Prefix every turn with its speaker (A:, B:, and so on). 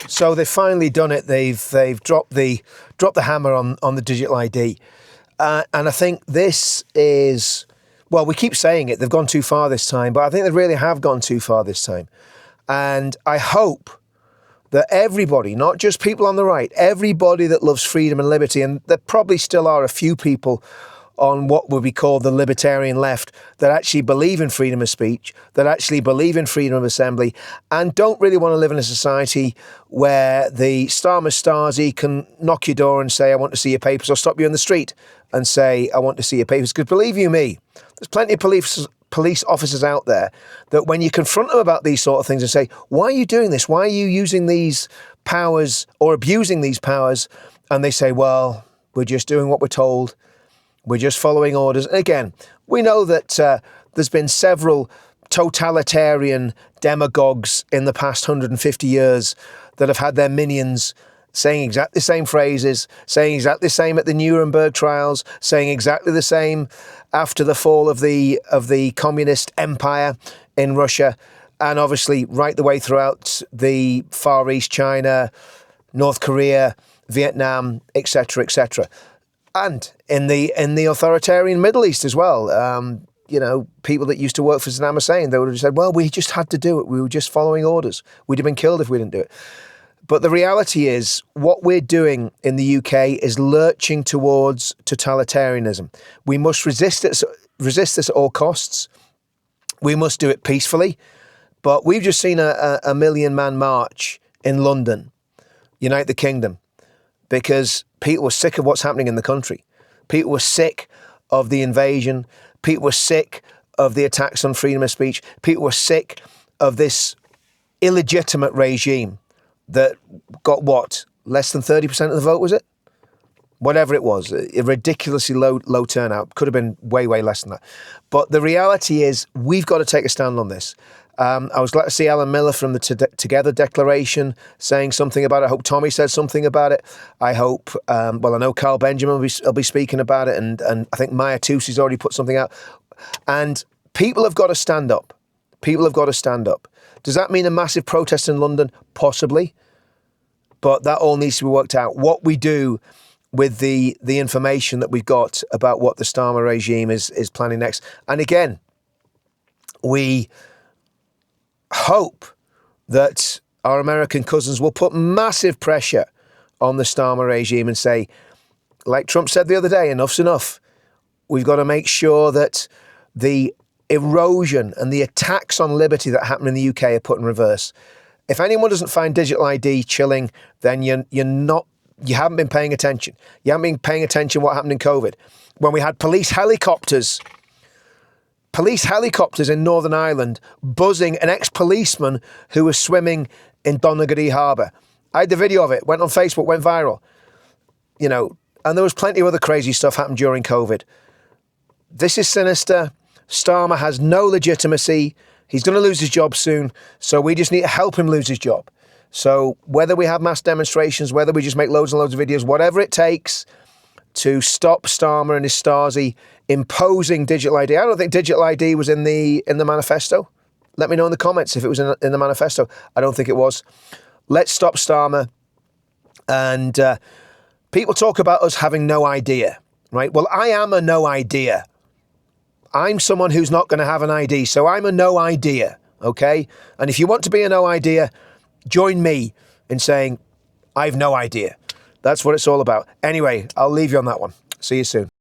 A: So they've finally done it. They've dropped the hammer on the digital ID, and I think this is, well, we keep saying it. They've gone too far this time, but I think they really have gone too far this time, and I hope that everybody, not just people on the right, everybody that loves freedom and liberty, and there probably still are a few people on what would be called the libertarian left that actually believe in freedom of speech, that actually believe in freedom of assembly, and don't really want to live in a society where the Starmer Stasi can knock your door and say, I want to see your papers, or stop you in the street and say, I want to see your papers. Because believe you me, there's plenty of police officers out there that when you confront them about these sort of things and say, why are you doing this? Why are you using these powers or abusing these powers? And they say, well, we're just doing what we're told. We're just following orders. And again, we know that there's been several totalitarian demagogues in the past 150 years that have had their minions saying exactly the same phrases, saying exactly the same at the Nuremberg trials, saying exactly the same after the fall of the communist empire in Russia, and obviously right the way throughout the Far East, China, North Korea, Vietnam, etc., etc., and in the authoritarian Middle East as well. People that used to work for Saddam Hussein, they would have said, well, we just had to do it. We were just following orders. We'd have been killed if we didn't do it. But the reality is, what we're doing in the UK is lurching towards totalitarianism. We must resist this at all costs. We must do it peacefully. But we've just seen a million-man march in London, United Kingdom, because people were sick of what's happening in the country. People were sick of the invasion. People were sick of the attacks on freedom of speech. People were sick of this illegitimate regime that got less than 30% of the vote, was it? Whatever it was, a ridiculously low turnout. Could have been way, way less than that. But the reality is, we've got to take a stand on this. I was glad to see Alan Miller from the Together Declaration saying something about it. I hope Tommy said something about it. I hope, I know Carl Benjamin will be speaking about it, and I think Maya Tusi's already put something out. And people have got to stand up. People have got to stand up. Does that mean a massive protest in London? Possibly. But that all needs to be worked out. What we do with the information that we've got about what the Starmer regime is planning next. And again, we hope that our American cousins will put massive pressure on the Starmer regime and say, like Trump said the other day, enough's enough. We've got to make sure that the erosion and the attacks on liberty that happen in the UK are put in reverse. If anyone doesn't find digital ID chilling, then you haven't been paying attention. You haven't been paying attention to what happened in COVID. When we had police helicopters in Northern Ireland buzzing an ex-policeman who was swimming in Donaghadee Harbour. I had the video of it, went on Facebook, went viral. And there was plenty of other crazy stuff happened during COVID. This is sinister. Starmer has no legitimacy. He's going to lose his job soon. So we just need to help him lose his job. So whether we have mass demonstrations, whether we just make loads and loads of videos, whatever it takes to stop Starmer and his Stasi imposing digital ID. I don't think digital ID was in the manifesto. Let me know in the comments if it was in the manifesto. I don't think it was. Let's stop Starmer. And people talk about us having no idea, right? Well, I am a no idea. I'm someone who's not going to have an ID, so I'm a no idea, okay? And if you want to be a no idea, join me in saying, I've no idea. That's what it's all about. Anyway, I'll leave you on that one. See you soon.